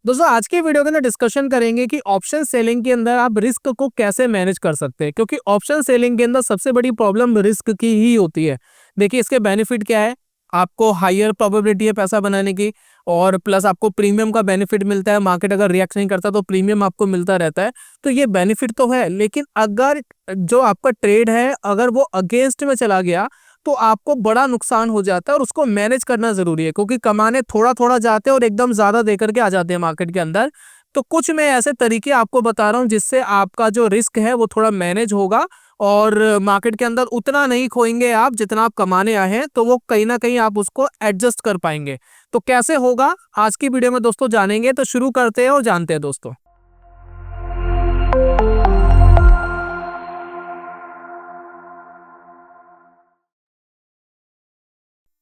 दोस्तों आज की वीडियो के अंदर डिस्कशन करेंगे कि ऑप्शन सेलिंग के अंदर आप रिस्क को कैसे मैनेज कर सकते हैं, क्योंकि ऑप्शन सेलिंग के अंदर सबसे बड़ी प्रॉब्लम रिस्क की ही होती है। देखिए इसके बेनिफिट क्या है, आपको हायर प्रोबेबिलिटी है पैसा बनाने की, और प्लस आपको प्रीमियम का बेनिफिट मिलता है। मार्केट अगर रिएक्ट नहीं करता तो प्रीमियम आपको मिलता रहता है, तो ये बेनिफिट तो है। लेकिन अगर जो आपका ट्रेड है अगर वो अगेंस्ट में चला गया तो आपको बड़ा नुकसान हो जाता है, और उसको मैनेज करना जरूरी है, क्योंकि कमाने थोड़ा थोड़ा जाते हैं और एकदम ज्यादा दे करके आ जाते हैं मार्केट के अंदर। तो कुछ मैं ऐसे तरीके आपको बता रहा हूं जिससे आपका जो रिस्क है वो थोड़ा मैनेज होगा, और मार्केट के अंदर उतना नहीं खोएंगे आप जितना आप कमाने आए हैं, तो वो कहीं ना कहीं आप उसको एडजस्ट कर पाएंगे। तो कैसे होगा आज की वीडियो में दोस्तों जानेंगे, तो शुरू करते हैं और जानते हैं दोस्तों।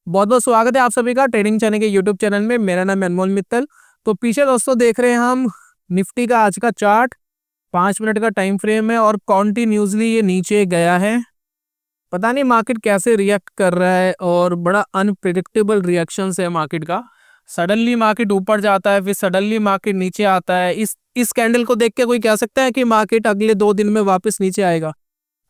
बहुत बहुत स्वागत है आप सभी का ट्रेडिंग चैनल के यूट्यूब चैनल में। मेरा नाम है अनमोल मित्तल। तो पीछे दोस्तों देख रहे हैं हम निफ्टी का आज का चार्ट, 5 मिनट का टाइम फ्रेम है और कॉन्टिन्यूसली ये नीचे गया है। पता नहीं मार्केट कैसे रिएक्ट कर रहा है, और बड़ा अनप्रिडिक्टेबल रिएक्शन है मार्केट का। सडनली मार्केट ऊपर जाता है, फिर सडनली मार्केट नीचे आता है। इस कैंडल को देख के कोई कह सकता है कि मार्केट अगले 2 दिन में वापस नीचे आएगा,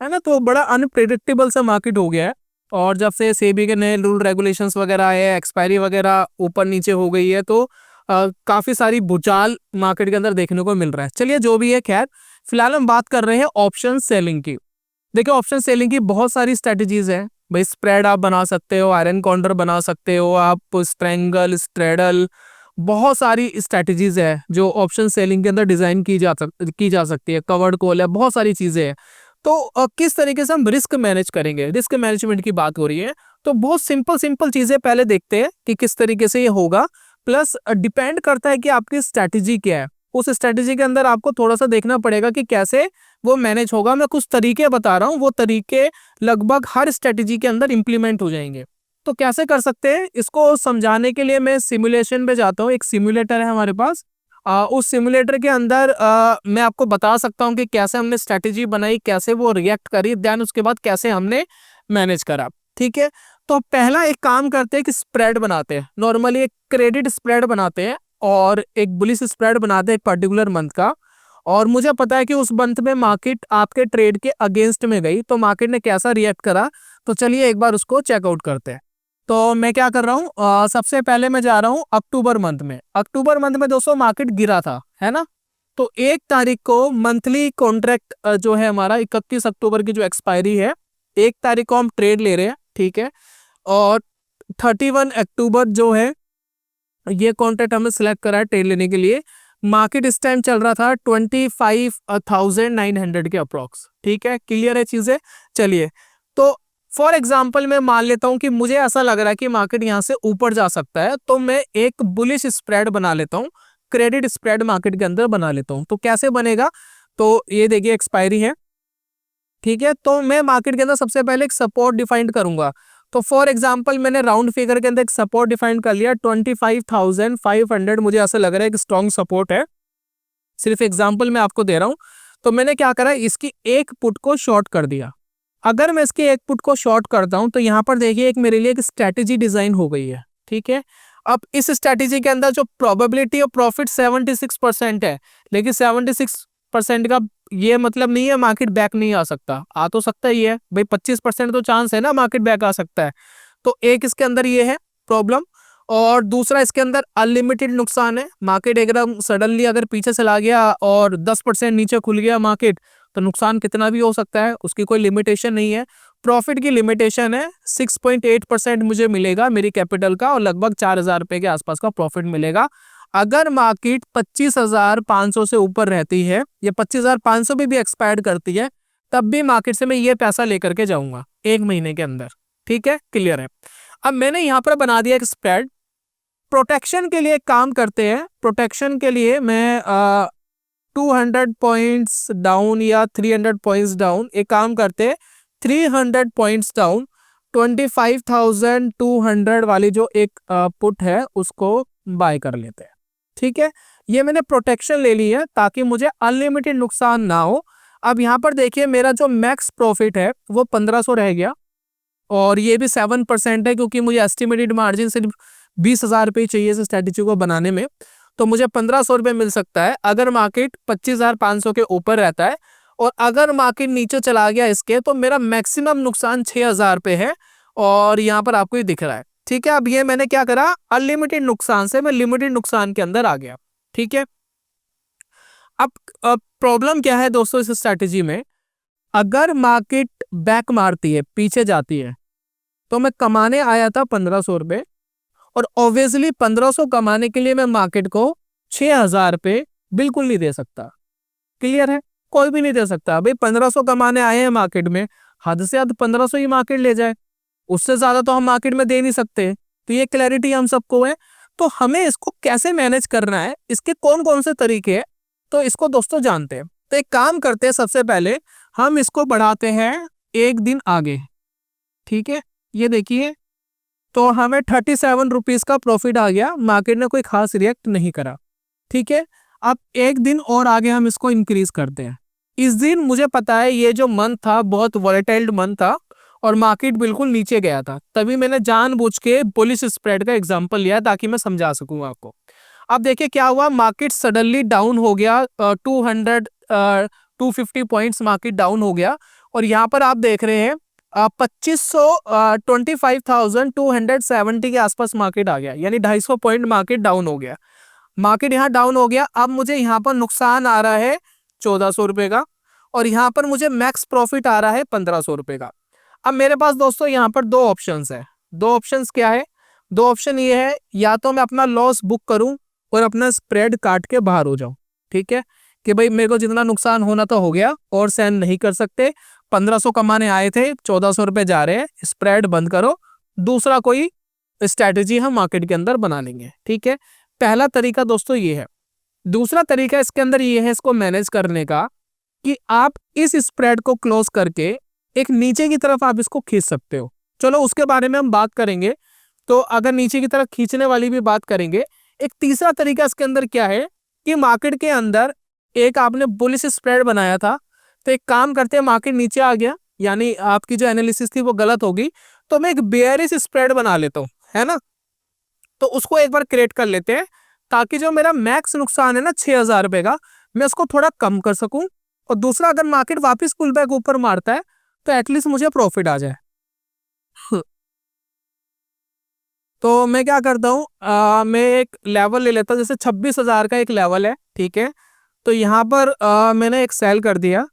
है ना। तो बड़ा अनप्रिडिक्टेबल सा मार्केट हो गया है। और जब से सेबी के नए रूल रेगुलेशंस वगैरह आए हैं, एक्सपायरी वगैरह ऊपर नीचे हो गई है, तो काफी सारी भूचाल मार्केट के अंदर देखने को मिल रहा है। चलिए जो भी है, खैर फिलहाल हम बात कर रहे हैं ऑप्शन सेलिंग की। देखिए ऑप्शन सेलिंग की बहुत सारी स्ट्रेटजीज हैं भाई। स्प्रेड आप बना सकते हो, आयरन कॉन्डर बना सकते हो आप, स्ट्रेंगल, स्ट्रेडल, बहुत सारी स्ट्रेटजीज है जो ऑप्शन सेलिंग के अंदर डिजाइन की जा सकती है। कवर्ड कॉल है, बहुत सारी चीजें हैं। तो किस तरीके से हम रिस्क मैनेज करेंगे, रिस्क मैनेजमेंट की बात हो रही है, तो बहुत सिंपल सिंपल चीजें पहले देखते हैं कि किस तरीके से ये होगा। प्लस डिपेंड करता है कि आपकी स्ट्रैटेजी क्या है। उस स्ट्रैटेजी के अंदर आपको थोड़ा सा देखना पड़ेगा कि कैसे वो मैनेज होगा। मैं कुछ तरीके बता रहा हूँ, वो तरीके लगभग हर स्ट्रैटेजी के अंदर इंप्लीमेंट हो जाएंगे। तो कैसे कर सकते हैं इसको समझाने के लिए मैं सिमुलेशन पे जाता हूँ। एक सिमुलेटर है हमारे पास, उस सिमुलेटर के अंदर मैं आपको बता सकता हूँ कि कैसे हमने स्ट्रैटेजी बनाई, कैसे वो रिएक्ट करी, देन उसके बाद कैसे हमने मैनेज करा। ठीक है, तो पहला एक काम करते हैं कि स्प्रेड बनाते हैं। नॉर्मली एक क्रेडिट स्प्रेड बनाते हैं और एक बुलिश स्प्रेड बनाते हैं एक पर्टिकुलर मंथ का। और मुझे पता है कि उस मंथ में मार्केट आपके ट्रेड के अगेंस्ट में गई, तो मार्केट ने कैसा रिएक्ट करा। तो चलिए एक बार उसको चेकआउट करते हैं। तो मैं क्या कर रहा हूँ, सबसे पहले मैं जा रहा हूँ अक्टूबर मंथ में। अक्टूबर मंथ में दोस्तों मार्केट गिरा था, है ना। तो 1 तारीख को मंथली कॉन्ट्रैक्ट जो है हमारा 31 अक्टूबर की जो एक्सपायरी है, 1 तारीख को हम ट्रेड ले रहे हैं, ठीक है। और 31 अक्टूबर जो है ये कॉन्ट्रैक्ट हमने सिलेक्ट करा है ट्रेड लेने के लिए। मार्केट इस टाइम चल रहा था 25,900 के अप्रोक्स। ठीक है, क्लियर है चीजें। चलिए, तो फॉर एग्जाम्पल मैं मान लेता हूं कि मुझे ऐसा लग रहा है कि मार्केट यहां से ऊपर जा सकता है, तो मैं एक बुलिश स्प्रेड बना लेता हूं, क्रेडिट स्प्रेड मार्केट के अंदर बना लेता हूं। तो कैसे बनेगा, तो ये देखिए एक्सपायरी है, ठीक है। तो मैं मार्केट के अंदर सबसे पहले एक सपोर्ट डिफाइंड करूंगा। तो फॉर एग्जांपल मैंने राउंड फिगर के अंदर एक सपोर्ट डिफाइंड कर लिया 25,500। मुझे ऐसा लग रहा है कि स्ट्रॉन्ग सपोर्ट है, सिर्फ एग्जांपल मैं आपको दे रहा हूं। तो मैंने क्या करा, इसकी एक पुट को शॉर्ट कर दिया। अगर मैं इसके एक पुट को शॉर्ट करता हूं तो यहाँ पर देखिए एक मेरे लिए एक स्ट्रैटेजी डिजाइन हो गई है, ठीक है। अब इस स्ट्रैटेजी के अंदर जो प्रोबेबिलिटी ऑफ प्रॉफिट 76% है, लेकिन 76% का ये मतलब नहीं है मार्केट बैक नहीं आ सकता। आ तो सकता ही है भाई, 25% तो चांस है ना मार्केट बैक आ सकता है। तो एक इसके अंदर ये है प्रॉब्लम, और दूसरा इसके अंदर अनलिमिटेड नुकसान है। मार्केट एकदम सडनली अगर पीछे चला गया और 10% नीचे खुल गया मार्केट, तो नुकसान कितना भी हो सकता है, उसकी कोई लिमिटेशन नहीं है। प्रॉफिट की लिमिटेशन है 6.8% मुझे मिलेगा मेरी कैपिटल का, और लगभग 4,000 रुपए के आसपास का प्रॉफिट मिलेगा। अगर मार्केट 25,500 से ऊपर रहती है या 25,500 भी एक्सपायर करती है, तब भी मार्केट से मैं ये पैसा लेकर के जाऊंगा 1 महीने के अंदर। ठीक है, क्लियर है। अब मैंने यहाँ पर बना दिया एक स्प्रेड। प्रोटेक्शन के लिए काम करते हैं। प्रोटेक्शन के लिए मैं 200 पॉइंट्स डाउन या 300 पॉइंट्स डाउन एक काम करते हैं, 300 पॉइंट्स डाउन 25,200 वाली जो एक पुट है उसको बाय कर लेते हैं। ठीक है, ये मैंने प्रोटेक्शन ले ली है ताकि मुझे अनलिमिटेड नुकसान ना हो। अब यहाँ पर देखिए मेरा जो मैक्स प्रॉफिट है वो 1,500 रह गया, और ये भी 7% है, क्योंकि मुझे एस्टिमेटेड मार्जिन सिर्फ 20,000 रुपये चाहिए इस स्ट्रैटेजी को बनाने में। तो मुझे 1500 रुपये मिल सकता है अगर मार्केट 25,500 के ऊपर रहता है। और अगर मार्केट नीचे चला गया इसके तो मेरा मैक्सिमम नुकसान 6,000 पे है, और यहाँ पर आपको ये दिख रहा है। ठीक है, अब ये मैंने क्या करा, अनलिमिटेड नुकसान से मैं लिमिटेड नुकसान के अंदर आ गया। ठीक है, अब प्रॉब्लम क्या है दोस्तों इस स्ट्रैटेजी में, अगर मार्केट बैक मारती है, पीछे जाती है, तो मैं कमाने आया था 1500 रुपये, और ऑब्वियसली 1500 कमाने के लिए मैं मार्केट को 6,000 पे बिल्कुल नहीं दे सकता। क्लियर है, कोई भी नहीं दे सकता। भाई 1500 कमाने आए हैं मार्केट में, हद से हद 1500 ही मार्केट ले जाए, उससे ज्यादा तो हम मार्केट में दे नहीं सकते। तो ये क्लैरिटी हम सबको है। तो हमें इसको कैसे मैनेज करना है, इसके कौन कौन से तरीके हैं, तो इसको दोस्तों जानते हैं। तो एक काम करते हैं, सबसे पहले हम इसको बढ़ाते हैं एक दिन आगे। ठीक है, ये देखिए, तो हमें 37 रुपीज का प्रॉफिट आ गया, मार्केट ने कोई खास रिएक्ट नहीं करा। ठीक है, अब एक दिन और आगे हम इसको इंक्रीज करते हैं। इस दिन मुझे पता है ये जो मंथ था बहुत वॉलेटाइल मंथ था और मार्केट बिल्कुल नीचे गया था, तभी मैंने जानबूझ के बुलिश स्प्रेड का एग्जांपल लिया ताकि मैं समझा सकूं आपको। अब देखिए क्या हुआ, मार्केट सडनली डाउन हो गया, 250 पॉइंट्स मार्केट डाउन हो गया, और यहाँ पर आप देख रहे हैं 2570 के आसपास मार्केट आ गया, यानी 250 पॉइंट मार्केट डाउन हो गया। मार्केट यहाँ डाउन हो गया, अब मुझे यहाँ पर नुकसान आ रहा है 1400 रुपए का, और यहाँ पर मुझे मैक्स प्रॉफिट आ रहा है 1500 रुपए का। अब मेरे पास दोस्तों यहाँ पर दो ऑप्शंस है। दो ऑप्शंस क्या है, दो ऑप्शन ये है, या तो मैं अपना लॉस बुक करूं और अपना स्प्रेड काट के बाहर हो जाऊं। ठीक है, कि भाई मेरे को जितना नुकसान होना तो हो गया और सहन नहीं कर सकते, 1500 कमाने आए थे, 1400 रुपए जा रहे हैं, स्प्रेड बंद करो, दूसरा कोई स्ट्रैटेजी हम मार्केट के अंदर बना लेंगे। ठीक है, पहला तरीका दोस्तों ये है। दूसरा तरीका इसके अंदर ये है इसको मैनेज करने का, कि आप इस स्प्रेड को क्लोज करके एक नीचे की तरफ आप इसको खींच सकते हो। चलो उसके बारे में हम बात करेंगे। तो अगर नीचे की तरफ खींचने वाली भी बात करेंगे, एक तीसरा तरीका इसके अंदर क्या है कि मार्केट के अंदर एक आपने बुलिश स्प्रेड बनाया था, तो एक काम करते हैं, मार्केट नीचे आ गया, यानी आपकी जो एनालिसिस थी वो गलत होगी, तो मैं एक बेयरिश स्प्रेड बना लेता हूँ, है ना। तो उसको एक बार क्रिएट कर लेते हैं, ताकि जो मेरा मैक्स नुकसान है ना 6,000 रुपए का, मैं उसको थोड़ा कम कर सकूं, और दूसरा अगर मार्केट वापस पुल बैक ऊपर मारता है तो एटलीस्ट मुझे प्रॉफिट आ जाए। तो मैं क्या करता हूँ, मैं एक लेवल ले लेता हूँ, जैसे 26,000 का एक लेवल है। ठीक है, तो यहाँ पर मैंने एक सेल कर दिया,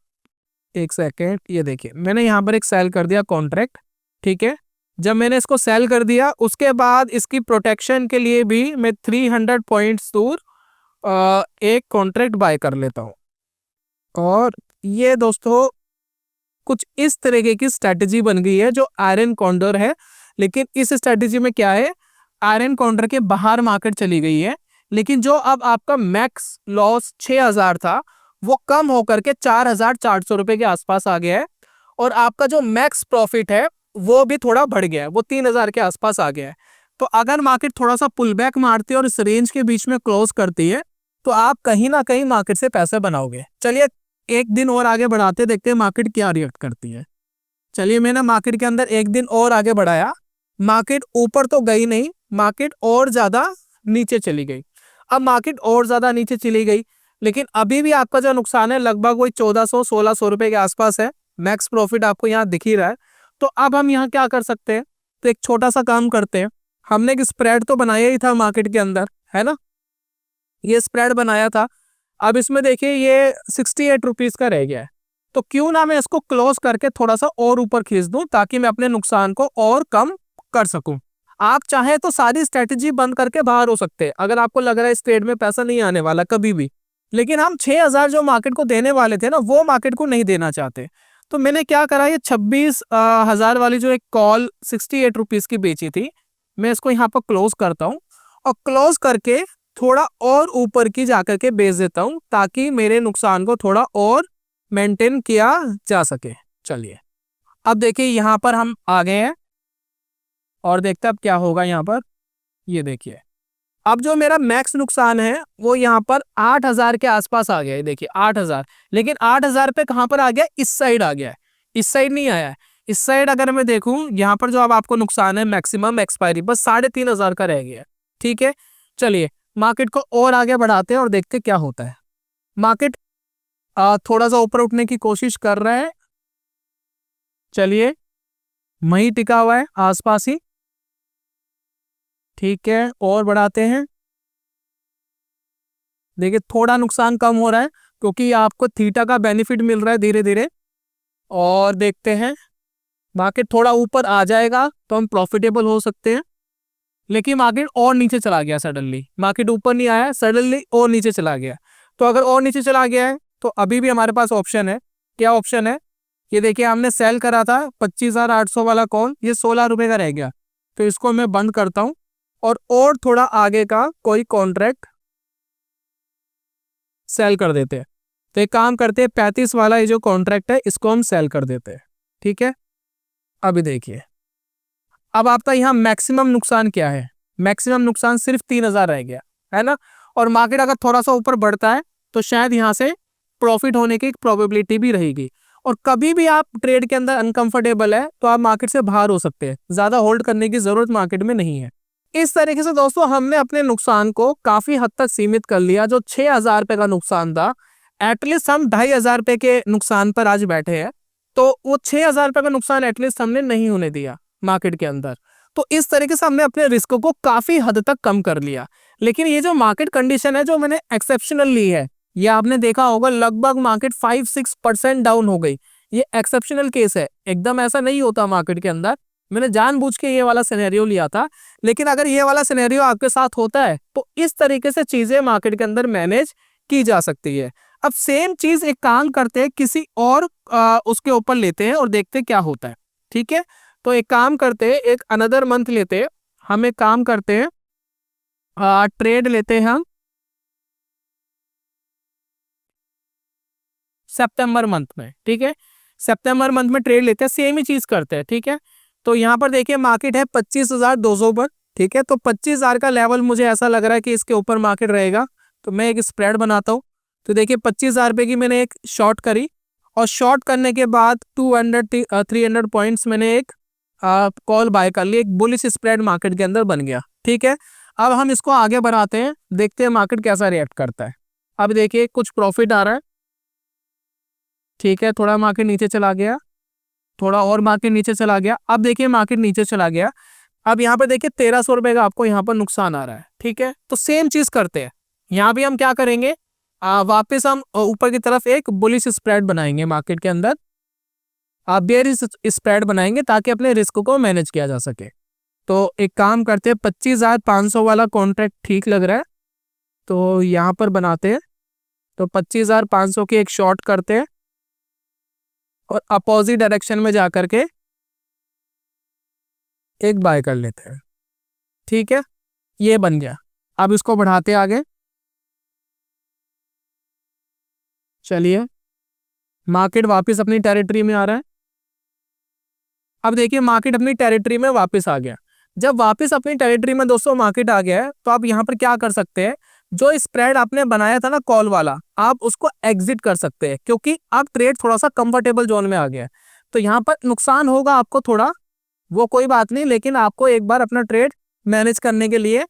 एक सेकेंड, ये देखिए मैंने यहाँ पर एक सेल कर दिया कॉन्ट्रैक्ट। ठीक है, जब मैंने इसको सेल कर दिया, उसके बाद इसकी प्रोटेक्शन के लिए भी मैं 300 पॉइंट्स दूर एक कॉन्ट्रैक्ट बाय कर लेता हूँ। और ये दोस्तों कुछ इस तरीके की स्ट्रैटेजी बन गई है जो आयरन कॉन्डर है। लेकिन इस स्ट्रैटेजी में क्या है, आयरन कॉन्डर के बाहर मार्केट चली गई है, लेकिन जो अब आपका मैक्स लॉस 6,000 था वो कम होकर के 4,400 रुपए के आसपास आ गया है, और आपका जो मैक्स प्रॉफिट है वो भी थोड़ा बढ़ गया है, वो 3,000 के आसपास आ गया है। तो अगर मार्केट थोड़ा सा पुल बैक मारती है और इस रेंज के बीच में क्लोज करती है, तो आप कहीं ना कहीं मार्केट से पैसे बनाओगे। चलिए एक दिन और आगे बढ़ाते, देखते हैं मार्केट क्या रिएक्ट करती है। चलिए मैंने मार्केट के अंदर एक दिन और आगे बढ़ाया, मार्केट ऊपर तो गई नहीं, मार्केट और ज्यादा नीचे चली गई। अब मार्केट और ज्यादा नीचे चली गई, लेकिन अभी भी आपका जो नुकसान है लगभग वही 1,400-1,600 रुपए के आसपास है। मैक्स प्रॉफिट आपको यहाँ दिख ही रहा है। तो अब हम यहाँ क्या कर सकते हैं, तो एक छोटा सा काम करते हैं। हमने एक स्प्रेड तो बनाया ही था मार्केट के अंदर, है ना, ये स्प्रेड बनाया था। अब इसमें देखिए ये 68 रुपीज का रह गया है, तो क्यों ना मैं इसको क्लोज करके थोड़ा सा और ऊपर खींच दूं, ताकि मैं अपने नुकसान को और कम कर सकूं। आप चाहे तो सारी स्ट्रेटेजी बंद करके बाहर हो सकते हैं, अगर आपको लग रहा है इस ट्रेड में पैसा नहीं आने वाला कभी भी। लेकिन हम 6,000 जो मार्केट को देने वाले थे ना, वो मार्केट को नहीं देना चाहते। तो मैंने क्या करा, ये 26,000 वाली जो एक कॉल 68 रुपीज की बेची थी, मैं इसको यहाँ पर क्लोज करता हूँ, और क्लोज करके थोड़ा और ऊपर की जाकर के बेच देता हूं, ताकि मेरे नुकसान को थोड़ा और मेंटेन किया जा सके। चलिए अब देखिए यहाँ पर हम आ गए हैं, और देखते हैं अब क्या होगा यहाँ पर। ये देखिए अब जो मेरा मैक्स नुकसान है वो यहाँ पर 8,000 के आसपास आ गया है। देखिए 8,000, लेकिन 8,000 पे कहाँ पर आ गया, इस साइड आ गया है, इस साइड नहीं आया है। इस साइड अगर मैं देखूं, यहाँ पर जो अब आपको नुकसान है मैक्सिमम एक्सपायरी बस 3,500 का रह गया है। ठीक है, चलिए मार्केट को और आगे बढ़ाते हैं और देखते क्या होता है। मार्केट थोड़ा सा ऊपर उठने की कोशिश कर रहा है, चलिए वहीं टिका हुआ है आसपास ही, ठीक है और बढ़ाते हैं। देखिए थोड़ा नुकसान कम हो रहा है क्योंकि आपको थीटा का बेनिफिट मिल रहा है धीरे धीरे। और देखते हैं मार्केट थोड़ा ऊपर आ जाएगा तो हम प्रॉफिटेबल हो सकते हैं, लेकिन मार्केट और नीचे चला गया सडनली, मार्केट ऊपर नहीं आया, सडनली और नीचे चला गया। तो अगर और नीचे चला गया है तो अभी भी हमारे पास ऑप्शन है। क्या ऑप्शन है? ये देखिए हमने सेल करा था 25,800 वाला कॉल, ये 16 रुपए का रह गया, तो इसको मैं बंद करता हूं और थोड़ा आगे का कोई कॉन्ट्रैक्ट सेल कर देते हैं। तो एक काम करते हैं, 35 वाला ये जो कॉन्ट्रैक्ट है इसको हम सेल कर देते हैं, ठीक है। अभी देखिए अब आपका यहाँ मैक्सिमम नुकसान क्या है? मैक्सिमम नुकसान सिर्फ 3,000 रह गया है ना। और मार्केट अगर थोड़ा सा ऊपर बढ़ता है तो शायद यहाँ से प्रॉफिट होने की एक प्रोबेबिलिटी भी रहेगी। और कभी भी आप ट्रेड के अंदर अनकंफर्टेबल है तो आप मार्केट से बाहर हो सकते हैं, ज्यादा होल्ड करने की जरूरत मार्केट में नहीं है। इस तरीके से दोस्तों हमने अपने नुकसान को काफी हद तक सीमित कर लिया। जो 6,000 रुपए का नुकसान था, एटलीस्ट हम 2,500 रुपए के नुकसान पर आज बैठे हैं। तो वो 6,000 रुपए का नुकसान एटलीस्ट हमने नहीं होने दिया मार्केट के अंदर। तो इस तरीके से हमने अपने रिस्क को काफी हद तक कम कर लिया। लेकिन ये जो मार्केट कंडीशन है जो मैंने एक्सेप्शनल ली है, ये आपने देखा होगा लगभग मार्केट 5-6% डाउन हो गई। ये एक्सेप्शनल केस है, एकदम ऐसा नहीं होता मार्केट के अंदर। मैंने जानबूझ के ये वाला सिनेरियो लिया था, लेकिन अगर ये वाला सिनेरियो आपके साथ होता है तो इस तरीके से चीजें मार्केट के अंदर मैनेज की जा सकती है। अब सेम चीज एक काम करते हैं, किसी और उसके ऊपर लेते हैं और देखते हैं क्या होता है, ठीक है। तो एक काम करते हैं, एक अनदर मंथ लेते हैं, हम एक काम करते हैं, ट्रेड लेते हैं हम सितंबर मंथ में, ठीक है। सितंबर मंथ में ट्रेड लेते हैं, सेम ही चीज करते हैं, ठीक है। तो यहाँ पर देखिए मार्केट है 25,200 पर, ठीक है। तो 25,000 का लेवल मुझे ऐसा लग रहा है कि इसके ऊपर मार्केट रहेगा, तो मैं एक स्प्रेड बनाता हूँ। तो देखिए 25,000 रुपए की मैंने एक शॉर्ट करी और शॉर्ट करने के बाद 200-300 पॉइंट्स मैंने एक कॉल बाय कर ली, एक बुलिश स्प्रेड मार्केट के अंदर बन गया, ठीक है। अब हम इसको आगे बढ़ाते हैं, देखते हैं मार्केट कैसा रिएक्ट करता है। अब देखिए कुछ प्रॉफिट आ रहा है, ठीक है। थोड़ा मार्केट नीचे चला गया, थोड़ा और मार्केट नीचे चला गया, अब देखिए मार्केट नीचे चला गया। अब यहाँ पर देखिए 1,300 रुपए का आपको यहाँ पर नुकसान आ रहा है, ठीक है। तो सेम चीज करते हैं, यहाँ भी हम क्या करेंगे, वापस हम ऊपर की तरफ एक बुलिश स्प्रेड बनाएंगे मार्केट के अंदर, बेयरिश स्प्रेड बनाएंगे ताकि अपने रिस्क को मैनेज किया जा सके। तो एक काम करते हैं, 25,500 वाला कॉन्ट्रैक्ट ठीक लग रहा है, तो यहाँ पर बनाते हैं। तो 25,500 की एक शॉर्ट करते हैं और अपोजिट डायरेक्शन में जाकर के एक बाय कर लेते हैं, ठीक है। ये बन गया। अब इसको बढ़ाते आगे, चलिए मार्केट वापस अपनी टेरिटरी में आ रहा है। अब देखिए मार्केट अपनी टेरिटरी में वापस आ गया। जब वापस अपनी टेरिटरी में दोस्तों मार्केट आ गया है तो आप यहाँ पर क्या कर सकते हैं, जो स्प्रेड आपने बनाया था ना कॉल वाला, आप उसको एग्जिट कर सकते हैं क्योंकि आप ट्रेड थोड़ा सा कंफर्टेबल जोन में आ गया है। तो यहाँ पर नुकसान होगा आपको थोड़ा, वो कोई बात नहीं, लेकिन आपको एक बार अपना ट्रेड मैनेज करने के लिए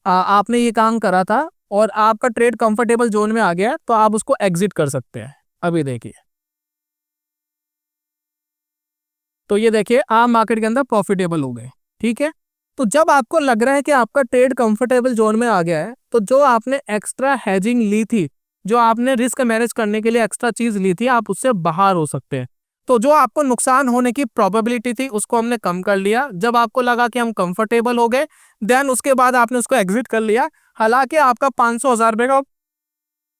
आपने ये काम करा था और आपका ट्रेड कंफर्टेबल जोन में आ गया तो आप उसको एग्जिट कर सकते हैं। अभी देखिए, तो ये देखिए आप मार्केट के अंदर प्रॉफिटेबल हो गए, ठीक है। तो जब आपको लग रहा है कि आपका ट्रेड कंफर्टेबल जोन में आ गया है, तो जो आपने एक्स्ट्रा हेजिंग ली थी, जो आपने रिस्क मैनेज करने के लिए एक्स्ट्रा चीज ली थी, आप उससे बाहर हो सकते हैं। तो जो आपको नुकसान होने की प्रोबेबिलिटी थी उसको हमने कम कर लिया। जब आपको लगा कि हम कंफर्टेबल हो गए, देन उसके बाद आपने उसको एग्जिट कर लिया। हालांकि आपका 500,000 रुपए का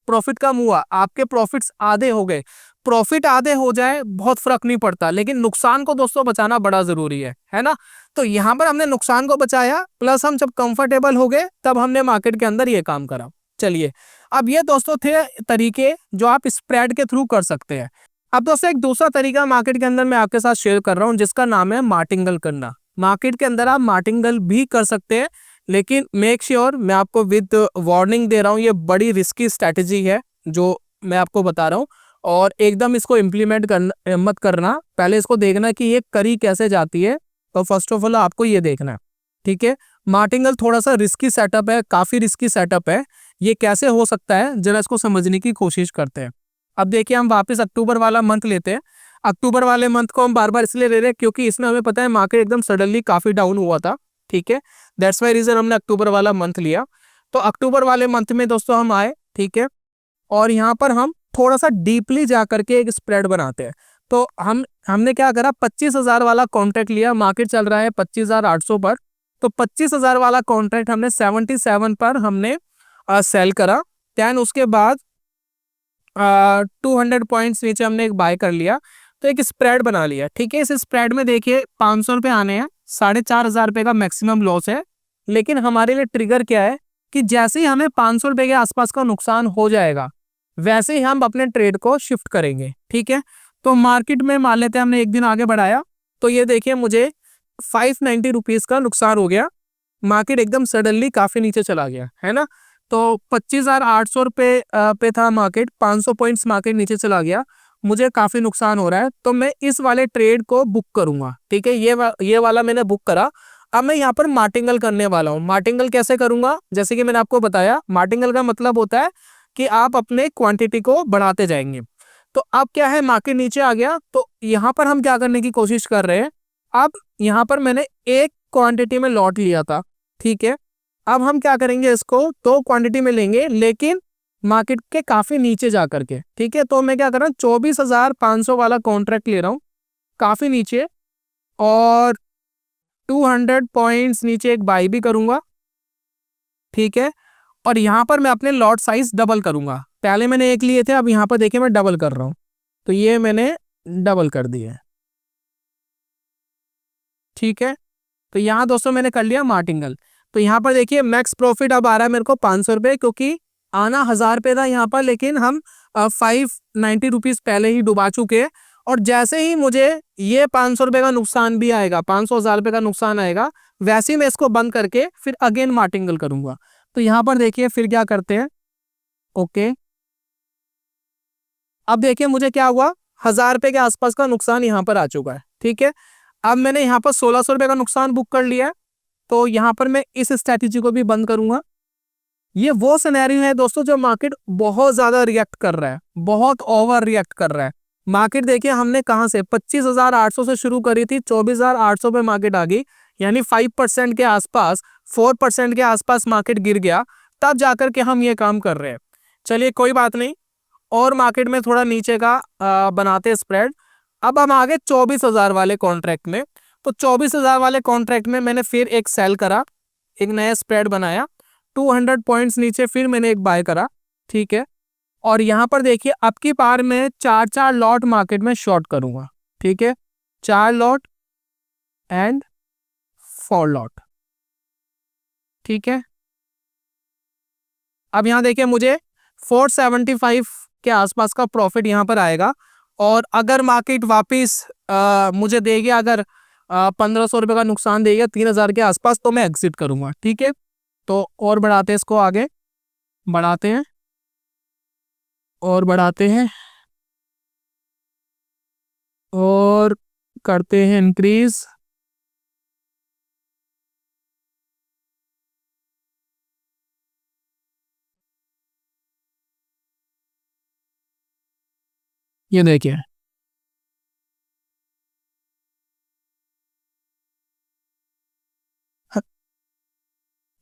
प्रॉफिट कम हुआ, आपके प्रॉफिट्स आधे हो गए। प्रॉफिट आधे हो जाए बहुत फर्क नहीं पड़ता, लेकिन नुकसान को दोस्तों बचाना बड़ा जरूरी है ना। तो यहाँ पर हमने नुकसान को बचाया, प्लस हम जब कंफर्टेबल हो गए तब हमने मार्केट के अंदर ये काम करा। चलिए, अब ये दोस्तों थे तरीके जो आप स्प्रेड के थ्रू कर सकते हैं। अब दोस्तों एक दूसरा तरीका मार्केट के अंदर मैं आपके साथ शेयर कर रहा हूँ, जिसका नाम है मार्टिंगल करना। मार्केट के अंदर आप मार्टिंगल भी कर सकते हैं, लेकिन मेक श्योर, मैं आपको विद वार्निंग दे रहा हूँ, ये बड़ी रिस्की स्ट्रैटेजी है जो मैं आपको बता रहा हूँ। और एकदम इसको इम्प्लीमेंट करना मत करना, पहले इसको देखना कि ये करी कैसे जाती है। तो फर्स्ट ऑफ ऑल आपको ये देखना है, ठीक है। मार्टिंगल थोड़ा सा रिस्की सेटअप है, काफी रिस्की सेटअप है। ये कैसे हो सकता है, जरा इसको समझने की कोशिश करते हैं। अब देखिए हम वापस अक्टूबर वाला मंथ लेते हैं। अक्टूबर वाले मंथ को हम बार बार इसलिए ले रहे हैं क्योंकि इसमें हमें पता है मार्केट एकदम सडनली काफी डाउन हुआ था, ठीक है। दैट्स वाई रीजन हमने अक्टूबर वाला मंथ लिया। तो अक्टूबर वाले मंथ में दोस्तों हम आए, ठीक है, और यहाँ पर हम थोड़ा सा डीपली जा करके एक स्प्रेड बनाते हैं। तो हमने क्या करा, 25,000 वाला कॉन्ट्रैक्ट लिया। मार्केट चल रहा है 25,800 पर, तो 25,000 वाला कॉन्ट्रैक्ट हमने 77 पर हमने सेल करा। देन उसके बाद 200 पॉइंट्स नीचे हमने एक बाय कर लिया, तो एक स्प्रेड बना लिया, ठीक है। इस स्प्रेड में देखिए 500 रुपये आने हैं, 4,500 रुपये का मैक्सिमम लॉस है। लेकिन हमारे लिए ट्रिगर क्या है कि जैसे ही हमें 500 रुपये के आसपास का नुकसान हो जाएगा वैसे ही हम अपने ट्रेड को शिफ्ट करेंगे, ठीक है। तो मार्केट में मान लेते हैं हमने एक दिन आगे बढ़ाया, तो ये देखिए मुझे 590 रुपीज़ का नुकसान हो गया। मार्केट एकदम सडनली काफ़ी नीचे चला गया, है ना। तो 25,800 रुपये पे था मार्केट, 500 पॉइंट्स मार्केट नीचे चला गया, मुझे काफ़ी नुकसान हो रहा है। तो मैं इस वाले ट्रेड को बुक करूंगा, ठीक है। ये वाला मैंने बुक करा। अब मैं यहाँ पर मार्टिंगल करने वाला हूँ। मार्टिंगल कैसे करूंगा, जैसे कि मैंने आपको बताया, मार्टिंगल का मतलब होता है कि आप अपने क्वांटिटी को बढ़ाते जाएंगे। तो अब क्या है, मार्केट नीचे आ गया, तो यहाँ पर हम क्या करने की कोशिश कर रहे हैं। अब यहाँ पर मैंने एक क्वांटिटी में लॉट लिया था, ठीक है। अब हम क्या करेंगे, इसको 2 क्वांटिटी में लेंगे, लेकिन मार्केट के काफी नीचे जा करके, ठीक है। तो मैं क्या कर रहा हूँ, 24,500 वाला कॉन्ट्रैक्ट ले रहा हूँ काफी नीचे, और 200 पॉइंट्स नीचे एक बाई भी करूंगा, ठीक है। और यहाँ पर मैं अपने लॉट साइज डबल करूंगा। पहले मैंने एक लिए थे, अब यहाँ पर देखिए मैं डबल कर रहा हूँ, तो ये मैंने डबल कर दिए, ठीक है। तो यहाँ दोस्तों मैंने कर लिया मार्टिंगल। तो यहाँ पर देखिए मैक्स प्रॉफिट अब आ रहा है मेरे को 500 रुपये, क्योंकि आना 1,000 रुपये था यहाँ पर, लेकिन हम 590 रुपीज़ पहले ही डुबा चुके हैं। और जैसे ही मुझे ये 500 रुपये का नुकसान भी आएगा, 500,000 रुपये का नुकसान आएगा, वैसे ही मैं इसको बंद करके फिर अगेन मार्टिंगल करूंगा। तो यहाँ पर देखिए फिर क्या करते हैं, ओके। अब देखिए मुझे क्या हुआ, 1,000 रुपये के आसपास का नुकसान यहाँ पर आ चुका है, ठीक है। अब मैंने यहाँ पर 1,600 रुपये का नुकसान बुक कर लिया है, तो यहाँ पर मैं इस स्ट्रैटेजी को भी बंद करूंगा। ये वो सिनेरियो है दोस्तों जो मार्केट बहुत ज्यादा रिएक्ट कर रहा है, बहुत ओवर रिएक्ट कर रहा है। मार्केट देखिए हमने कहां से 25,800 से शुरू करी थी, 24,800 पे मार्केट आ गई, यानी 5% के आसपास, 4% के आसपास मार्केट गिर गया, तब जाकर के हम ये काम कर रहे हैं। चलिए कोई बात नहीं, और मार्केट में थोड़ा नीचे का बनाते स्प्रेड। अब हम आगे 24,000 वाले कॉन्ट्रैक्ट में। तो 24,000 वाले कॉन्ट्रैक्ट में मैंने फिर एक सेल करा, एक नया स्प्रेड बनाया, 200 पॉइंट्स नीचे फिर मैंने एक बाय करा, ठीक है। और यहाँ पर देखिए अब की बार मैं 4 लॉट मार्केट में शॉर्ट करूंगा, ठीक है। 4 लॉट एंड 4 लॉट, ठीक है। अब यहाँ देखिए मुझे 475 के आसपास का प्रॉफिट यहाँ पर आएगा। और अगर मार्केट वापस मुझे देगी, अगर 1,500 रुपये का नुकसान देगा 3,000 के आसपास, तो मैं एग्जिट करूंगा, ठीक है। तो और बढ़ाते हैं इसको, आगे बढ़ाते हैं और बढ़ाते हैं और करते हैं इंक्रीज। ये देखिए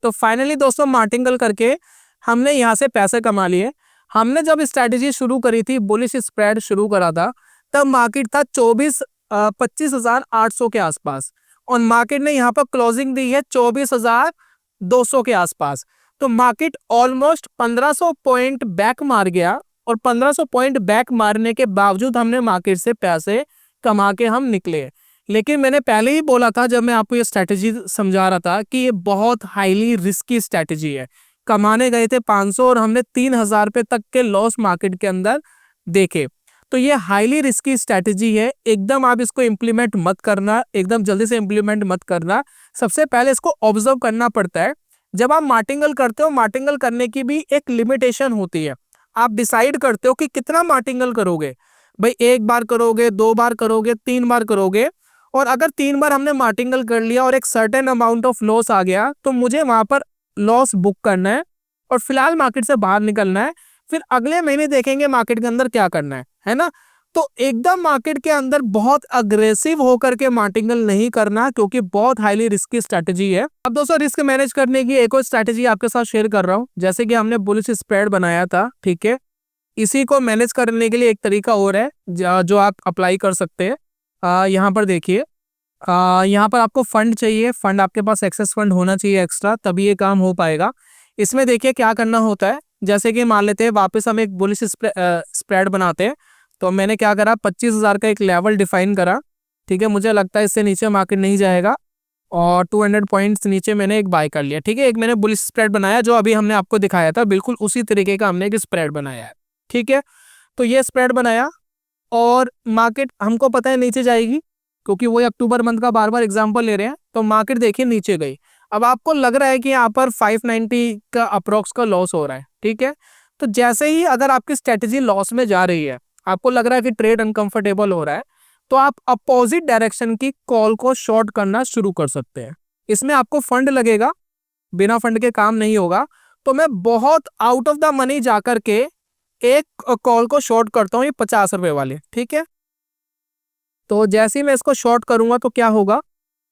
तो फाइनली दोस्तों मार्टिंगल करके हमने यहाँ से पैसे कमा लिए। हमने जब स्ट्रैटेजी शुरू करी थी, बुलिश स्प्रेड शुरू करा था, तब मार्केट था 25,800 के आसपास, और मार्केट ने यहाँ पर क्लोजिंग दी है 24,200 के आसपास। तो मार्केट ऑलमोस्ट 1,500 पॉइंट बैक मार गया, और 1,500 पॉइंट बैक मारने के बावजूद हमने मार्केट से पैसे कमा के हम निकले। लेकिन मैंने पहले ही बोला था, जब मैं आपको ये स्ट्रैटेजी समझा रहा था, कि ये बहुत हाईली रिस्की स्ट्रैटेजी है। कमाने गए थे 500 और हमने 3,000 रुपये तक के लॉस मार्केट के अंदर देखे। तो ये हाईली रिस्की स्ट्रैटेजी है, एकदम आप इसको इम्प्लीमेंट मत करना, एकदम जल्दी से इम्प्लीमेंट मत करना। सबसे पहले इसको ऑब्जर्व करना पड़ता है। जब आप मार्टिंगल करते हो, मार्टिंगल करने की भी एक लिमिटेशन होती है। आप डिसाइड करते हो कि कितना मार्टिंगल करोगे, भाई 1 बार करोगे, 2 बार करोगे, 3 बार करोगे, और अगर 3 बार हमने मार्टिंगल कर लिया और एक सर्टेन अमाउंट ऑफ लॉस आ गया तो मुझे वहां पर लॉस बुक करना है और फिलहाल मार्केट से बाहर निकलना है। फिर अगले महीने देखेंगे मार्केट के अंदर क्या करना है ना। तो एकदम मार्केट के अंदर बहुत अग्रेसिव होकर के मार्टिंगल नहीं करना, क्योंकि बहुत हाईली रिस्की स्ट्रेटजी है। अब दोस्तों रिस्क मैनेज करने की एक और स्ट्रेटजी आपके साथ शेयर कर रहा हूं। जैसे कि हमने बुलिश स्प्रेड बनाया था, ठीक है, इसी को मैनेज करने के लिए एक तरीका और है जो आप अप्लाई कर सकते हैं। यहाँ पर देखिए, यहाँ पर आपको फंड चाहिए, फंड आपके पास एक्सेस फंड होना चाहिए एक्स्ट्रा, तभी ये काम हो पाएगा। इसमें देखिए क्या करना होता है, जैसे कि मान लेते हैं वापस हम एक बुलिश स्प्रेड बनाते हैं। तो मैंने क्या करा, 25,000 का एक लेवल डिफाइन करा, ठीक है, मुझे लगता है इससे नीचे मार्केट नहीं जाएगा और 200 पॉइंट्स नीचे मैंने एक बाय कर लिया, ठीक है। एक मैंने बुलिश स्प्रेड बनाया जो अभी हमने आपको दिखाया था, बिल्कुल उसी तरीके का हमने एक स्प्रेड बनाया है, ठीक है। तो ये स्प्रेड बनाया और मार्केट हमको पता है नीचे जाएगी, क्योंकि वही अक्टूबर मंथ का बार बार एग्जांपल ले रहे हैं। तो मार्केट देखिए नीचे गई। अब आपको लग रहा है कि यहाँ पर 590 का अप्रोक्स का लॉस हो रहा है, ठीक है। तो जैसे ही अगर आपकी स्ट्रेटेजी लॉस में जा रही है, आपको लग रहा है कि ट्रेड अनकंफर्टेबल हो रहा है, तो आप अपोजिट डायरेक्शन की कॉल को शॉर्ट करना शुरू कर सकते हैं। इसमें आपको फंड लगेगा, बिना फंड के काम नहीं होगा। तो मैं बहुत आउट ऑफ द मनी जाकर के एक कॉल को शॉर्ट करता हूँ, ये 50 रुपए वाले, ठीक है। तो जैसे ही मैं इसको शॉर्ट करूंगा तो क्या होगा,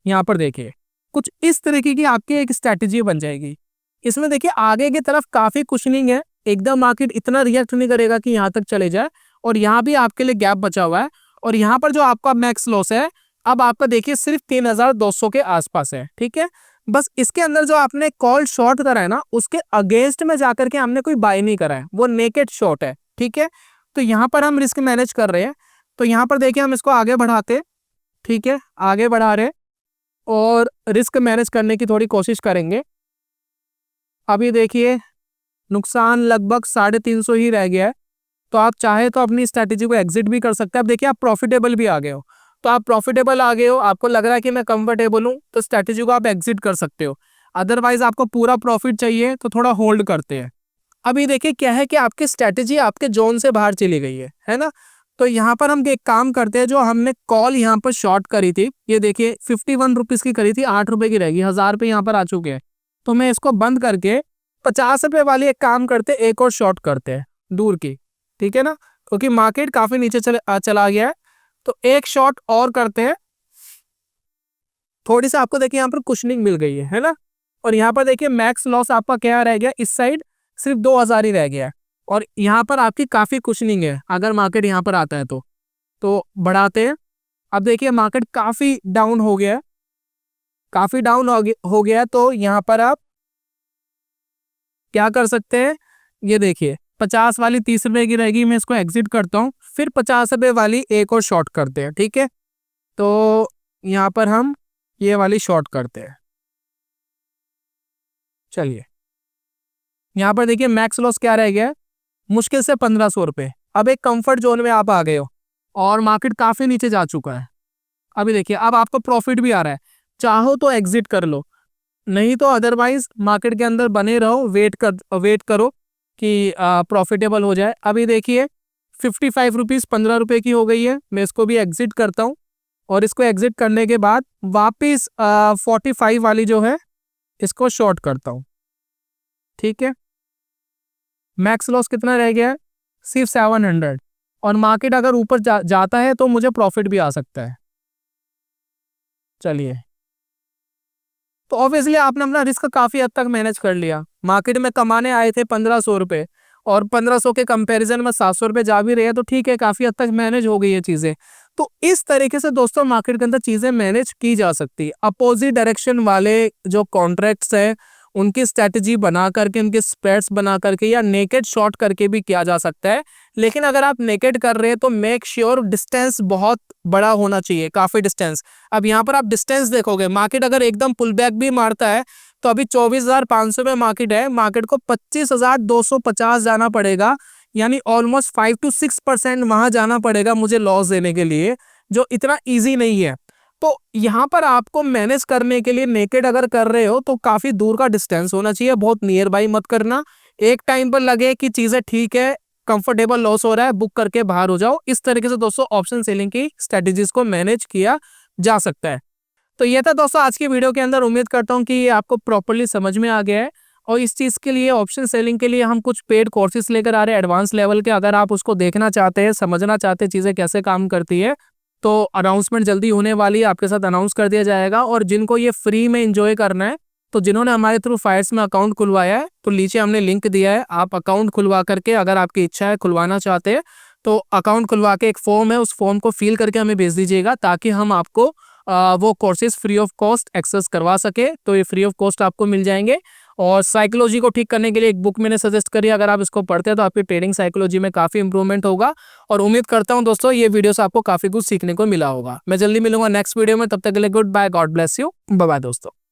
यहाँ पर देखिए कुछ इस तरीके की आपकी एक स्ट्रैटेजी बन जाएगी। इसमें देखिए आगे की तरफ काफी कुशनिंग है, एकदम मार्केट इतना रिएक्ट नहीं करेगा कि यहाँ तक चले जाए, और यहाँ भी आपके लिए गैप बचा हुआ है। और यहाँ पर जो आपका मैक्स लॉस है, अब आपका देखिए सिर्फ 3,200 के आसपास है, ठीक है। बस इसके अंदर जो आपने कॉल शॉर्ट करा है ना, उसके अगेंस्ट में जाकर के हमने कोई बाय नहीं करा है, वो नेकेड शॉर्ट है, ठीक है। तो यहाँ पर हम रिस्क मैनेज कर रहे हैं। तो यहाँ पर देखिए हम इसको आगे बढ़ाते, ठीक है, आगे बढ़ा रहे और रिस्क मैनेज करने की थोड़ी कोशिश करेंगे। अभी देखिए नुकसान लगभग 350 ही रह गया है। तो आप चाहे तो अपनी स्ट्रैटेजी को एग्जिट भी कर सकते हैं। अब देखिए आप प्रॉफिटेबल भी आ गए हो, तो आप प्रॉफिटेबल आ गए हो, आपको लग रहा है कि मैं कंफर्टेबल हूँ, तो स्ट्रैटेजी को आप एग्जिट कर सकते हो। अदरवाइज आपको पूरा प्रॉफिट चाहिए तो थोड़ा होल्ड करते हैं। अभी देखिए क्या है कि आपकी स्ट्रैटेजी आपके जोन से बाहर चली गई है ना। तो यहाँ पर हम एक काम करते हैं, जो हमने कॉल यहाँ पर शॉर्ट करी थी, ये देखिए 51 रुपीज की करी थी, 8 रुपए की रहेगी, 1,000 रुपये यहाँ पर आ चुके हैं। तो मैं इसको बंद करके 50 रुपए वाली एक काम करते, एक और शॉर्ट करते हैं दूर की, ठीक है ना, क्योंकि मार्केट काफी नीचे चला गया है। तो एक शॉर्ट और करते हैं, थोड़ी सी आपको देखिए यहाँ पर कुशनिंग मिल गई है ना। और यहाँ पर देखिए मैक्स लॉस आपका क्या रह गया, इस साइड सिर्फ 2,000 ही रह गया है, और यहाँ पर आपकी काफी कुशनिंग है अगर मार्केट यहाँ पर आता है तो बढ़ाते हैं। अब देखिए मार्केट काफी डाउन हो गया है, काफी डाउन हो गया है। तो यहाँ पर आप क्या कर सकते हैं, ये देखिए 50 वाली 30 रुपए की रहेगी, मैं इसको एग्जिट करता हूँ, फिर 50 रुपए वाली एक और शॉर्ट करते हैं, ठीक है। तो यहाँ पर हम ये वाली शॉर्ट करते हैं। चलिए यहाँ पर देखिए मैक्स लॉस क्या रह गया है, मुश्किल से 1,500 रुपये। अब एक कंफर्ट जोन में आप आ गए हो और मार्केट काफी नीचे जा चुका है। अभी देखिए अब आपको प्रॉफिट भी आ रहा है, चाहो तो एग्जिट कर लो, नहीं तो अदरवाइज मार्केट के अंदर बने रहो, वेट करो कि प्रॉफिटेबल हो जाए। अभी देखिए 55 रुपीज 15 रुपए की हो गई है, मैं इसको भी एग्जिट करता हूँ, और इसको एग्जिट करने के बाद वापिस 45 वाली जो है इसको शॉर्ट करता हूँ, ठीक है। मैक्स लॉस कितना रह गया है, सिर्फ 700, और मार्केट अगर ऊपर जाता है तो मुझे प्रॉफिट भी आ सकता है। चलिए तो ऑब्वियसली आपने अपना रिस्क काफी हद तक मैनेज कर लिया। मार्केट में कमाने आए थे 1,500 रुपए, और 1,500 के कंपैरिजन में 700 रुपए जा भी रहे हैं, तो ठीक है, काफी हद तक मैनेज हो गई है चीजें। तो इस तरीके से दोस्तों मार्केट के अंदर चीजें मैनेज की जा सकती है। अपोजिट डायरेक्शन वाले जो कॉन्ट्रैक्ट्स हैं उनकी स्ट्रैटेजी बना करके, उनके स्प्रेड्स बना करके, या नेकेड शॉर्ट करके भी किया जा सकता है। लेकिन अगर आप नेकेड कर रहे हैं तो मेक श्योर डिस्टेंस बहुत बड़ा होना चाहिए, काफी डिस्टेंस। अब यहाँ पर आप डिस्टेंस देखोगे, मार्केट अगर एकदम पुल बैक भी मारता है तो अभी 24,500 में मार्केट है, मार्केट को 25,250 जाना पड़ेगा, यानी ऑलमोस्ट 5 to 6% वहां जाना पड़ेगा मुझे लॉस देने के लिए, जो इतना ईजी नहीं है। तो यहाँ पर आपको मैनेज करने के लिए नेकेड अगर कर रहे हो तो काफी दूर का डिस्टेंस होना चाहिए, बहुत नियर बाई मत करना। एक टाइम पर लगे कि चीजें ठीक है, कंफर्टेबल लॉस हो रहा है, बुक करके बाहर हो जाओ। इस तरीके से दोस्तों ऑप्शन सेलिंग की स्ट्रेटेजीज को मैनेज किया जा सकता है। तो ये था दोस्तों आज की वीडियो के अंदर। उम्मीद करता हूँ कि ये आपको प्रॉपर्ली समझ में आ गया है। और इस चीज़ के लिए, ऑप्शन सेलिंग के लिए, हम कुछ पेड कोर्सेज लेकर आ रहे हैं एडवांस लेवल के। अगर आप उसको देखना चाहते हैं, समझना चाहते हैं चीज़ें कैसे काम करती है, तो अनाउंसमेंट जल्दी होने वाली है, आपके साथ अनाउंस कर दिया जाएगा। और जिनको ये फ्री में एंजॉय करना है, तो जिन्होंने हमारे थ्रू फायर्स में अकाउंट खुलवाया है, तो नीचे हमने लिंक दिया है, आप अकाउंट खुलवा करके, अगर आपकी इच्छा है खुलवाना चाहते हैं, तो अकाउंट खुलवा के एक फॉर्म है, उस फॉर्म को फिल करके हमें भेज दीजिएगा, ताकि हम आपको वो courses free of cost access करवा सके। तो ये फ्री ऑफ कॉस्ट आपको मिल जाएंगे। और साइकोलॉजी को ठीक करने के लिए एक बुक मैंने सजेस्ट करी, अगर आप इसको पढ़ते हैं तो आपकी ट्रेडिंग साइकोलॉजी में काफ़ी इंप्रूवमेंट होगा। और उम्मीद करता हूं दोस्तों ये वीडियो से आपको काफ़ी कुछ सीखने को मिला होगा। मैं जल्दी मिलूंगा नेक्स्ट वीडियो में, तब तक के लिए goodbye, god bless you, bye bye दोस्तों।